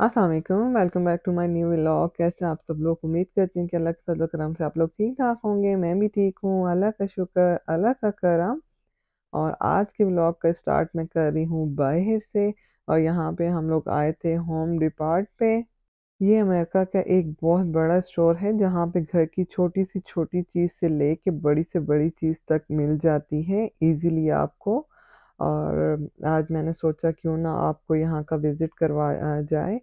अस्सलाम वालेकुम, welcome back to my new vlog. कैसे हैं आप सब लोग? उम्मीद करती हूँ कि अल्लाह के फज़ल करम से आप लोग ठीक ठाक होंगे। मैं भी ठीक हूँ, अल्लाह का शुक्र, अल्लाह का करम। और आज के व्लॉग का स्टार्ट मैं कर रही हूँ बाहर से। और यहाँ पे हम लोग आए थे होम डिपार्ट पे। ये अमेरिका का एक बहुत बड़ा स्टोर है जहाँ पे घर की छोटी सी छोटी चीज़ से लेके बड़ी से बड़ी चीज़ तक मिल जाती है इजीली आपको। और आज मैंने सोचा क्यों ना आपको यहाँ का विज़िट करवाया जाए।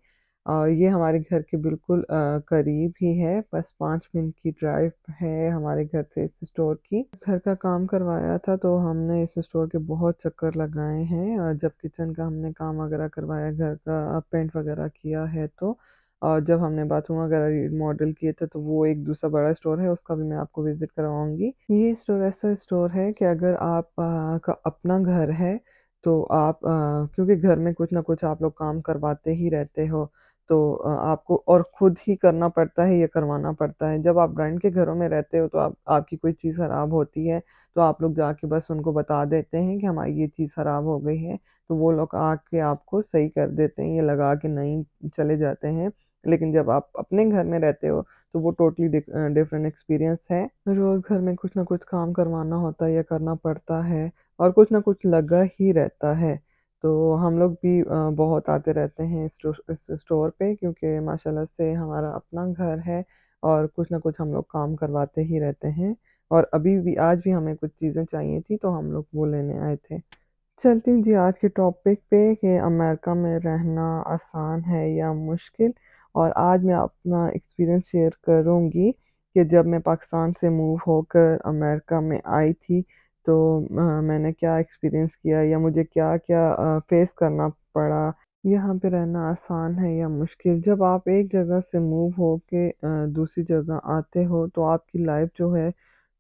और ये हमारे घर के बिल्कुल करीब ही है, बस 5 मिनट की ड्राइव है हमारे घर से इस स्टोर की। घर का काम करवाया था तो हमने इस स्टोर के बहुत चक्कर लगाए हैं। और जब किचन का हमने काम वगैरह करवाया, घर का पेंट वगैरह किया है तो। और जब हमने बाथरूम वगैरह रिमॉडल किए थे तो वो एक दूसरा बड़ा स्टोर है, उसका भी मैं आपको विज़िट करवाऊँगी। ये स्टोर ऐसा स्टोर है कि अगर आप का अपना घर है तो आप क्योंकि घर में कुछ ना कुछ आप लोग काम करवाते ही रहते हो, तो आपको और खुद ही करना पड़ता है, ये करवाना पड़ता है। जब आप रेंट के घरों में रहते हो तो आप आपकी कोई चीज़ ख़राब होती है तो आप लोग जाके बस उनको बता देते हैं कि हमारी ये चीज़ ख़राब हो गई है, तो वो लोग आके आपको सही कर देते हैं, ये लगा के नई चले जाते हैं। लेकिन जब आप अपने घर में रहते हो तो वो टोटली डिफरेंट एक्सपीरियंस है। रोज़ घर में कुछ ना कुछ काम करवाना होता है या करना पड़ता है और कुछ ना कुछ लगा ही रहता है। तो हम लोग भी बहुत आते रहते हैं इस स्टोर पे, क्योंकि माशाल्लाह से हमारा अपना घर है और कुछ ना कुछ हम लोग काम करवाते ही रहते हैं। और अभी भी आज भी हमें कुछ चीज़ें चाहिए थी तो हम लोग वो लेने आए थे। चलती हूँ जी आज के टॉपिक पे कि अमेरिका में रहना आसान है या मुश्किल। और आज मैं अपना एक्सपीरियंस शेयर करूँगी कि जब मैं पाकिस्तान से मूव होकर अमेरिका में आई थी तो मैंने क्या एक्सपीरियंस किया या मुझे क्या-क्या फेस करना पड़ा। यहाँ पे रहना आसान है या मुश्किल? जब आप एक जगह से मूव होके दूसरी जगह आते हो तो आपकी लाइफ़ जो है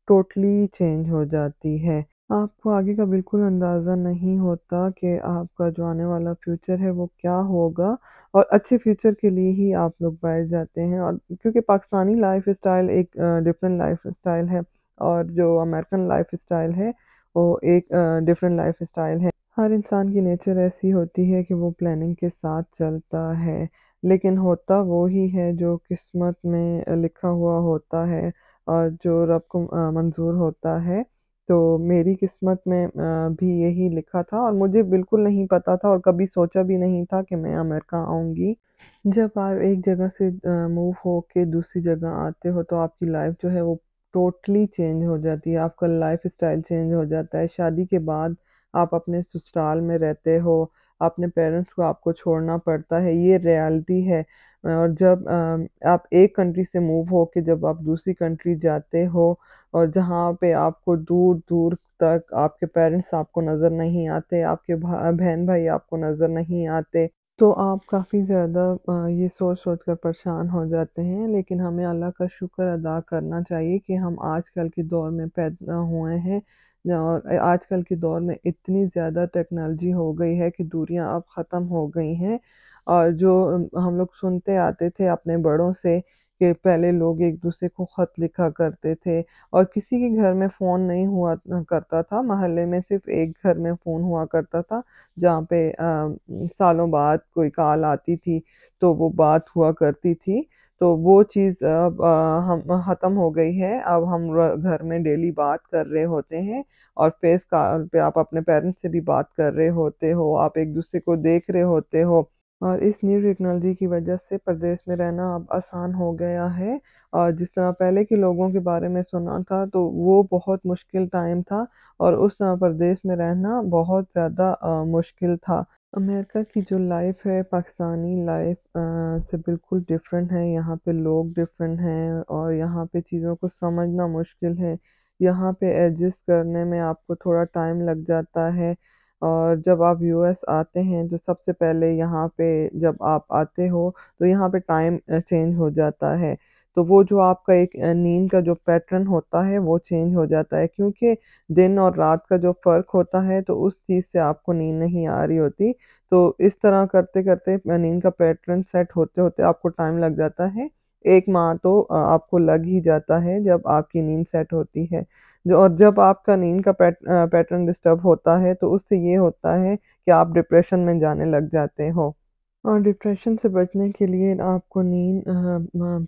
टोटली चेंज हो जाती है। आपको आगे का बिल्कुल अंदाज़ा नहीं होता कि आपका जो आने वाला फ्यूचर है वो क्या होगा। और अच्छे फ्यूचर के लिए ही आप लोग बाहर जाते हैं, और क्योंकि पाकिस्तानी लाइफ़स्टाइल एक डिफरेंट लाइफ़स्टाइल है और जो अमेरिकन लाइफ़स्टाइल है वो एक डिफरेंट लाइफ़स्टाइल है। हर इंसान की नेचर ऐसी होती है कि वो प्लानिंग के साथ चलता है, लेकिन होता वो ही है जो किस्मत में लिखा हुआ होता है और जो रब को मंज़ूर होता है। तो मेरी किस्मत में भी यही लिखा था और मुझे बिल्कुल नहीं पता था और कभी सोचा भी नहीं था कि मैं अमेरिका आऊँगी। जब आप एक जगह से मूव होके दूसरी जगह आते हो तो आपकी लाइफ़ जो है वो टोटली चेंज हो जाती है, आपका लाइफ़स्टाइल चेंज हो जाता है। शादी के बाद आप अपने ससुराल में रहते हो, अपने पेरेंट्स को आपको छोड़ना पड़ता है, ये रियलिटी है। और जब आप एक कंट्री से मूव होके जब आप दूसरी कंट्री जाते हो और जहाँ पे आपको दूर-दूर तक आपके पेरेंट्स आपको नज़र नहीं आते, आपके बहन-भाई आपको नज़र नहीं आते, तो आप काफ़ी ज़्यादा ये सोच-सोच कर परेशान हो जाते हैं। लेकिन हमें अल्लाह का शुक्र अदा करना चाहिए कि हम आजकल के दौर में पैदा हुए हैं। और आजकल के दौर में इतनी ज़्यादा टेक्नोलॉजी हो गई है कि दूरियाँ अब ख़त्म हो गई हैं। और जो हम लोग सुनते आते थे अपने बड़ों से कि पहले लोग एक-दूसरे को ख़त लिखा करते थे और किसी के घर में फ़ोन नहीं हुआ करता था, मोहल्ले में सिर्फ़ एक घर में फ़ोन हुआ करता था, जहाँ पे सालों बाद कोई कॉल आती थी, तो वो बात हुआ करती थी। तो वो चीज़ अब हम ख़त्म हो गई है। अब हम घर में डेली बात कर रहे होते हैं और फ़ेस कॉल पे आप अपने पेरेंट्स से भी बात कर रहे होते हो, आप एक-दूसरे को देख रहे होते हो। और इस न्यू टेक्नोलॉजी की वजह से परदेश में रहना अब आसान हो गया है। और जिस तरह पहले के लोगों के बारे में सुना था तो वो बहुत मुश्किल टाइम था और उस समय परदेश में रहना बहुत ज़्यादा मुश्किल था। अमेरिका की जो लाइफ़ है पाकिस्तानी लाइफ़ से बिल्कुल डिफरेंट है। यहाँ पे लोग डिफरेंट हैं और यहाँ पे चीज़ों को समझना मुश्किल है। यहाँ पे एडजस्ट करने में आपको थोड़ा टाइम लग जाता है। और जब आप यूएस आते हैं तो सबसे पहले यहाँ पे जब आप आते हो तो यहाँ पे टाइम चेंज हो जाता है। तो वो जो आपका एक नींद का जो पैटर्न होता है वो चेंज हो जाता है, क्योंकि दिन और रात का जो फ़र्क होता है तो उस चीज़ से आपको नींद नहीं आ रही होती। तो इस तरह करते-करते नींद का पैटर्न सेट होते-होते आपको टाइम लग जाता है। 1 माह तो आपको लग ही जाता है जब आपकी नींद सेट होती है। जो और जब आपका नींद का पैटर्न डिस्टर्ब होता है तो उससे ये होता है कि आप डिप्रेशन में जाने लग जाते हो। और डिप्रेशन से बचने के लिए आपको नींद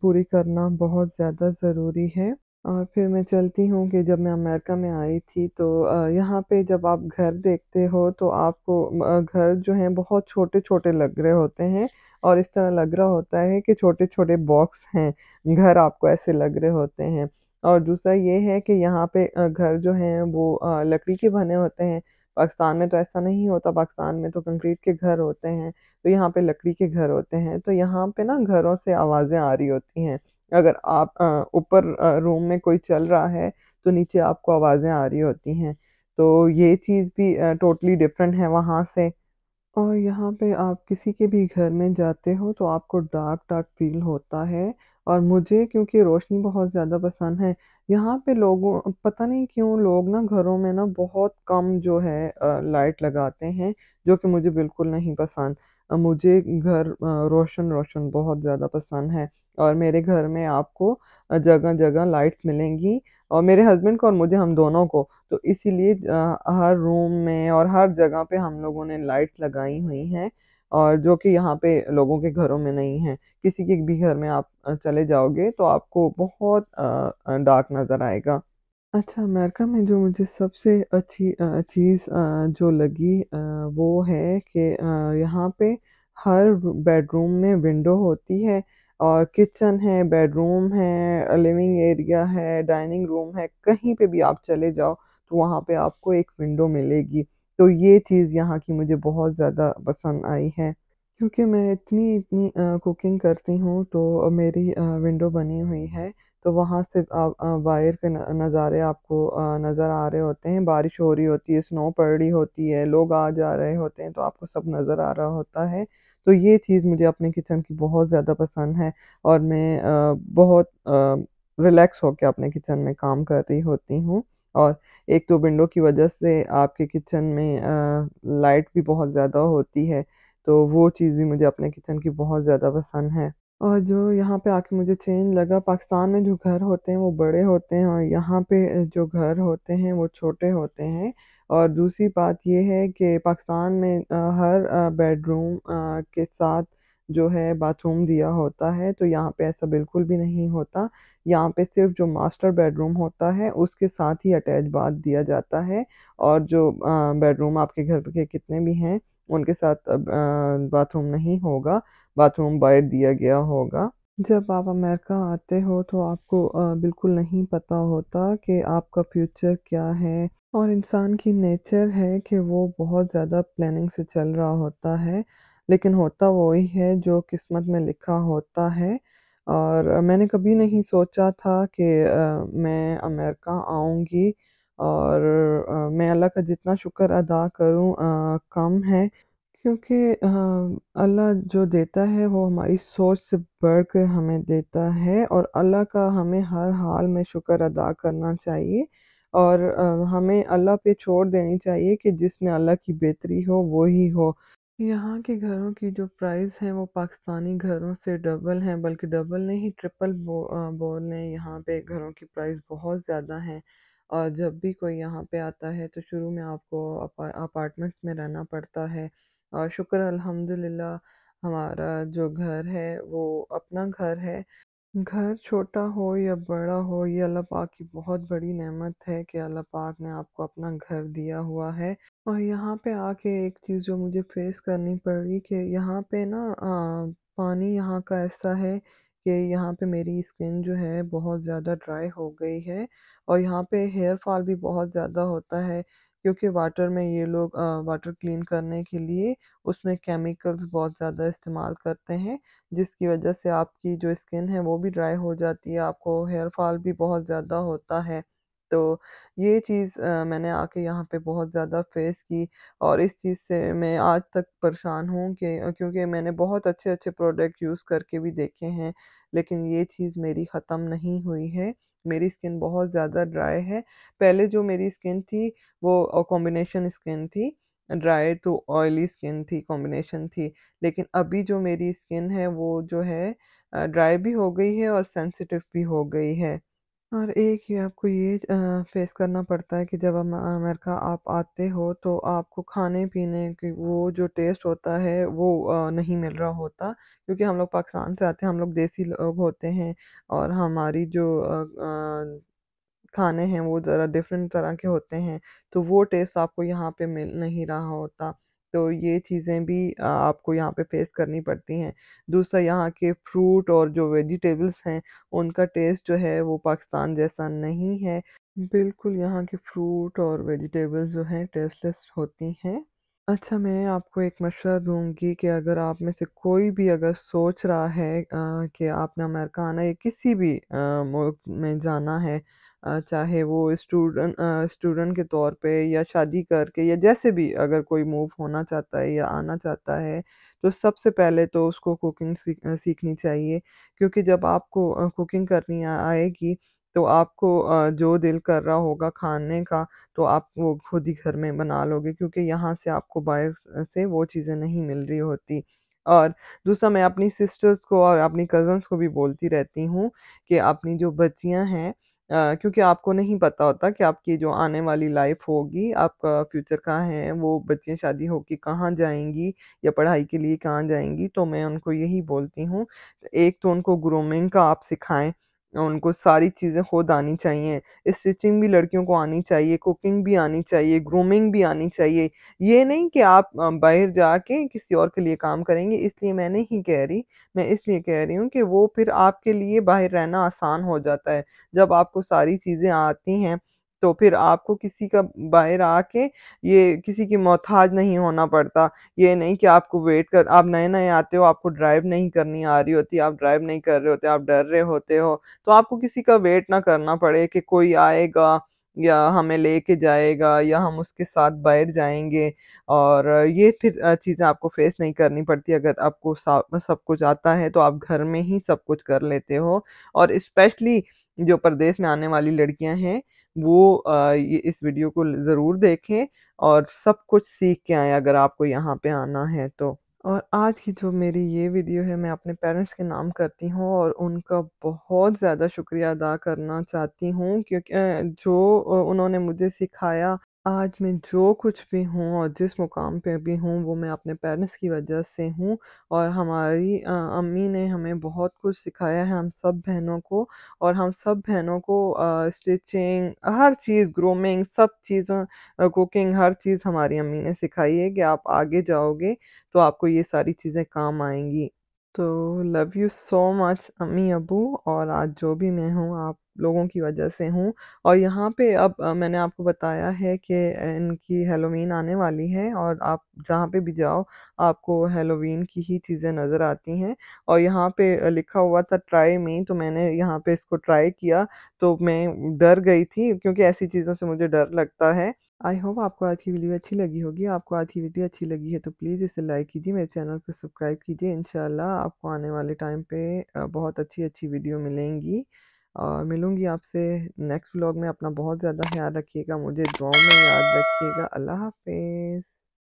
पूरी करना बहुत ज़्यादा ज़रूरी है। और फिर मैं चलती हूँ कि जब मैं अमेरिका में आई थी तो यहाँ पे जब आप घर देखते हो तो आपको घर जो हैं बहुत छोटे-छोटे लग रहे होते हैं और इस तरह लग रहा होता है कि छोटे-छोटे बॉक्स हैं, घर आपको ऐसे लग रहे होते हैं। और दूसरा ये है कि यहाँ पे घर जो हैं वो लकड़ी के बने होते हैं। पाकिस्तान में तो ऐसा नहीं होता, पाकिस्तान में तो कंक्रीट के घर होते हैं। तो यहाँ पे लकड़ी के घर होते हैं, तो यहाँ पे ना घरों से आवाज़ें आ रही होती हैं। अगर आप ऊपर रूम में कोई चल रहा है, तो नीचे आपको आवाज़ें आ रही होती हैं। तो ये चीज़ भी टोटली डिफरेंट है वहाँ से। और यहाँ पे आप किसी के भी घर में जाते हो तो आपको डार्क डार्क फील होता है। और मुझे क्योंकि रोशनी बहुत ज़्यादा पसंद है, यहाँ पे लोगों पता नहीं क्यों लोग ना घरों में ना बहुत कम जो है लाइट लगाते हैं, जो कि मुझे बिल्कुल नहीं पसंद। मुझे घर रोशन रोशन बहुत ज़्यादा पसंद है। और मेरे घर में आपको जगह जगह लाइट्स मिलेंगी, और मेरे हस्बैंड को और मुझे, हम दोनों को। तो इसीलिए हर रूम में और हर जगह पे हम लोगों ने लाइट्स लगाई हुई हैं, और जो कि यहाँ पे लोगों के घरों में नहीं है। किसी के भी घर में आप चले जाओगे तो आपको बहुत डार्क नज़र आएगा। अच्छा, अमेरिका में जो मुझे सबसे अच्छी चीज़ जो लगी वो है कि यहाँ पे हर बेडरूम में विंडो होती है, और किचन है, बेडरूम है, लिविंग एरिया है, डाइनिंग रूम है, कहीं पे भी आप चले जाओ तो वहाँ पे आपको एक विंडो मिलेगी। तो ये चीज़ यहाँ की मुझे बहुत ज़्यादा पसंद आई है। क्योंकि मैं इतनी इतनी कुकिंग करती हूँ तो मेरी विंडो बनी हुई है, तो वहाँ से बाहर के नज़ारे आपको नज़र आ रहे होते हैं। बारिश हो रही होती है, स्नो पड़ रही होती है, लोग आ जा रहे होते हैं, तो आपको सब नज़र आ रहा होता है। तो ये चीज़ मुझे अपने किचन की बहुत ज़्यादा पसंद है, और मैं बहुत रिलैक्स होके अपने किचन में काम कर रही होती हूँ। और एक तो विंडो की वजह से आपके किचन में लाइट भी बहुत ज़्यादा होती है, तो वो चीज़ भी मुझे अपने किचन की बहुत ज़्यादा पसंद है। और जो यहाँ पे आके मुझे चेंज लगा, पाकिस्तान में जो घर होते हैं वो बड़े होते हैं, और यहाँ पे जो घर होते हैं वो छोटे होते हैं। और दूसरी बात ये है कि पाकिस्तान में हर बेडरूम के साथ जो है बाथरूम दिया होता है, तो यहाँ पे ऐसा बिल्कुल भी नहीं होता। यहाँ पे सिर्फ जो मास्टर बेडरूम होता है उसके साथ ही अटैच बाथ दिया जाता है, और जो बेडरूम आपके घर के कितने भी हैं उनके साथ बाथरूम नहीं होगा, बाथरूम बाहर दिया गया होगा। जब आप अमेरिका आते हो तो आपको बिल्कुल नहीं पता होता कि आपका फ्यूचर क्या है, और इंसान की नेचर है कि वो बहुत ज़्यादा प्लानिंग से चल रहा होता है, लेकिन होता वही है जो किस्मत में लिखा होता है। और मैंने कभी नहीं सोचा था कि मैं अमेरिका आऊँगी, और मैं अल्लाह का जितना शुक्र अदा करूँ कम है। क्योंकि अल्लाह जो देता है वो हमारी सोच से बढ़कर हमें देता है, और अल्लाह का हमें हर हाल में शुक्र अदा करना चाहिए। और हमें अल्लाह पे छोड़ देनी चाहिए कि जिसमें अल्लाह की बेहतरी हो वो ही हो। यहाँ के घरों की जो प्राइस है वो पाकिस्तानी घरों से डबल है, बल्कि डबल नहीं ट्रिपल बोल लें, यहाँ पे घरों की प्राइस बहुत ज़्यादा है। और जब भी कोई यहाँ पे आता है तो शुरू में आपको अपार्टमेंट्स में रहना पड़ता है। और शुक्र अल्हम्दुलिल्लाह, हमारा जो घर है वो अपना घर है। घर छोटा हो या बड़ा हो, ये अल्लाह पाक की बहुत बड़ी नेमत है कि अल्लाह पाक ने आपको अपना घर दिया हुआ है। और यहाँ पे आके एक चीज़ जो मुझे फेस करनी पड़ी कि यहाँ पे ना पानी यहाँ का ऐसा है कि यहाँ पे मेरी स्किन जो है बहुत ज़्यादा ड्राई हो गई है, और यहाँ पे हेयर फॉल भी बहुत ज़्यादा होता है, क्योंकि वाटर में ये लोग वाटर क्लीन करने के लिए उसमें केमिकल्स बहुत ज़्यादा इस्तेमाल करते हैं, जिसकी वजह से आपकी जो स्किन है वो भी ड्राई हो जाती है, आपको हेयर फॉल भी बहुत ज़्यादा होता है। तो ये चीज़ मैंने आके यहाँ पे बहुत ज़्यादा फेस की, और इस चीज़ से मैं आज तक परेशान हूँ कि क्योंकि मैंने बहुत अच्छे-अच्छे प्रोडक्ट यूज़ करके भी देखे हैं, लेकिन ये चीज़ मेरी ख़त्म नहीं हुई है। मेरी स्किन बहुत ज़्यादा ड्राई है। पहले जो मेरी स्किन थी वो कॉम्बिनेशन स्किन थी, ड्राई टू ऑयली स्किन थी, कॉम्बिनेशन थी। लेकिन अभी जो मेरी स्किन है वो जो है ड्राई भी हो गई है और सेंसिटिव भी हो गई है। और एक ही आपको ये फेस करना पड़ता है कि जब अमेरिका आप आते हो तो आपको खाने-पीने की वो जो टेस्ट होता है वो नहीं मिल रहा होता, क्योंकि हम लोग पाकिस्तान से आते हैं, हम लोग देसी लोग होते हैं और हमारी जो खाने हैं वो ज़रा डिफरेंट तरह के होते हैं, तो वो टेस्ट आपको यहाँ पे मिल नहीं रहा होता। तो ये चीज़ें भी आपको यहाँ पे फेस करनी पड़ती हैं। दूसरा, यहाँ के फ्रूट और जो वेजिटेबल्स हैं, उनका टेस्ट जो है वो पाकिस्तान जैसा नहीं है। बिल्कुल, यहाँ के फ्रूट और वेजिटेबल्स जो हैं टेस्टलेस होती हैं। अच्छा, मैं आपको एक मशवरा दूँगी कि अगर आप में से कोई भी अगर सोच रहा है कि आपने अमेरिका आना है या किसी भी मुल्क में जाना है, चाहे वो स्टूडेंट के तौर पे या शादी करके या जैसे भी अगर कोई मूव होना चाहता है या आना चाहता है, तो सबसे पहले तो उसको कुकिंग सीखनी चाहिए, क्योंकि जब आपको कुकिंग करनी आएगी, तो आपको जो दिल कर रहा होगा खाने का, तो आप वो खुद ही घर में बना लोगे, क्योंकि यहाँ से आपको बाहर से वो चीज़ें नहीं मिल रही होती। और दूसरा, मैं अपनी सिस्टर्स को और अपनी कज़न्स को भी बोलती रहती हूँ कि अपनी जो बच्चियाँ हैं, क्योंकि आपको नहीं पता होता कि आपकी जो आने वाली लाइफ़ होगी, आपका फ्यूचर कहाँ है, वो बच्चियाँ शादी होके कहाँ जाएँगी या पढ़ाई के लिए कहाँ जाएँगी, तो मैं उनको यही बोलती हूँ, एक तो उनको ग्रूमिंग का आप सिखाएँ, उनको सारी चीज़ें खुद आनी चाहिए। स्टिचिंग भी लड़कियों को आनी चाहिए, कुकिंग भी आनी चाहिए, ग्रूमिंग भी आनी चाहिए। ये नहीं कि आप बाहर जाके किसी और के लिए काम करेंगे, इसलिए मैं नहीं कह रही। मैं इसलिए कह रही हूँ कि वो फिर आपके लिए बाहर रहना आसान हो जाता है। जब आपको सारी चीज़ें आती हैं, तो फिर आपको किसी का बाहर आके ये किसी की मोहताज नहीं होना पड़ता। ये नहीं कि आपको वेट कर आप नए-नए आते हो, आपको ड्राइव नहीं करनी आ रही होती, आप ड्राइव नहीं कर रहे होते, आप डर रहे होते हो। तो आपको किसी का वेट ना करना पड़े कि कोई आएगा या हमें लेके जाएगा या हम उसके साथ बाहर जाएँगे, और ये फिर चीज़ें आपको फेस नहीं करनी पड़ती। अगर आपको सब कुछ आता है तो आप घर में ही सब कुछ कर लेते हो। और स्पेशली जो परदेस में आने वाली लड़कियाँ हैं, वो ये इस वीडियो को ज़रूर देखें और सब कुछ सीख के आएँ अगर आपको यहाँ पे आना है तो। और आज की जो मेरी ये वीडियो है, मैं अपने पेरेंट्स के नाम करती हूँ और उनका बहुत ज़्यादा शुक्रिया अदा करना चाहती हूँ, क्योंकि जो उन्होंने मुझे सिखाया, आज मैं जो कुछ भी हूँ और जिस मुकाम पे भी हूँ वो मैं अपने पेरेंट्स की वजह से हूँ। और हमारी अम्मी ने हमें बहुत कुछ सिखाया है, हम सब बहनों को। और हम सब बहनों को स्टिचिंग, हर चीज़, ग्रूमिंग, सब चीज़ों, कुकिंग, हर चीज़ हमारी अम्मी ने सिखाई है कि आप आगे जाओगे तो आपको ये सारी चीज़ें काम आएँगी। तो लव यू सो मच अम्मी अब्बू, और आज जो भी मैं हूँ आप लोगों की वजह से हूँ। और यहाँ पे अब मैंने आपको बताया है कि इनकी हैलोवीन आने वाली है, और आप जहाँ पे भी जाओ आपको हैलोवीन की ही चीज़ें नज़र आती हैं। और यहाँ पे लिखा हुआ था ट्राई मी, तो मैंने यहाँ पे इसको ट्राई किया, तो मैं डर गई थी क्योंकि ऐसी चीज़ों से मुझे डर लगता है। आई होप आपको आज की वीडियो अच्छी लगी होगी। आपको आज की वीडियो अच्छी लगी है तो प्लीज़ इसे लाइक कीजिए, मेरे चैनल को सब्सक्राइब कीजिए। इंशाल्लाह आपको आने वाले टाइम पे बहुत अच्छी-अच्छी वीडियो मिलेंगी। और मिलूँगी आपसे नेक्स्ट व्लॉग में। अपना बहुत ज़्यादा ख़्याल रखिएगा, मुझे दुआओं में याद रखिएगा। अल्लाह हाफ़िज़।